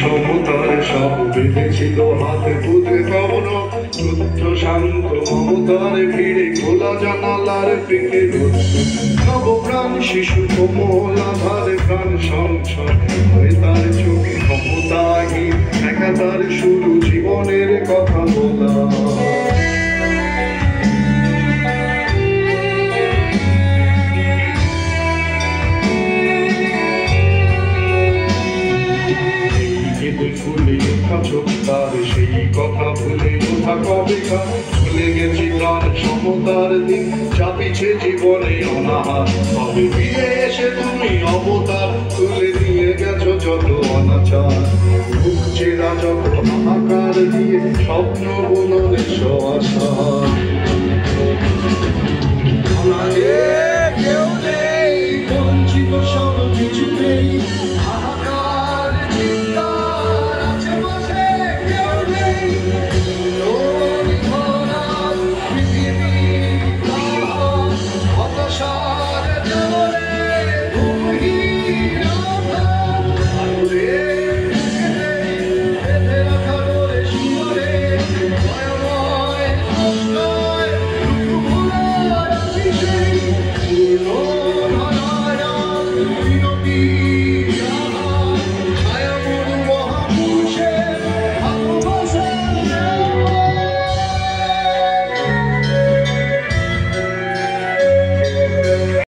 সমতার সব বেঁধেছিল হাতে পুঁতে পাবন রুদ্ধ শান্ত মমতার ভিড়ে খোলা জানালার পিকে নবপ্রাণ শিশু কোমল আধারে প্রাণ সংসার হয়ে তার চোখে ক্ষমতাহীন একা তার শুরু জীবনের কথা বলা। ফুলে ওঠা চোখ তার সেই কথা ভুলে ওঠা কবেকার ভুলে গেছি তার সমতার দিন চাপিছে জীবনে অনাহার তবে ফিরে এসে তুমি অবতার তুলে নিয়ে গেছো যত অনাচার বুক চেরা যত হাহাকার দিয়ে স্বপ্ন বুননে আশা।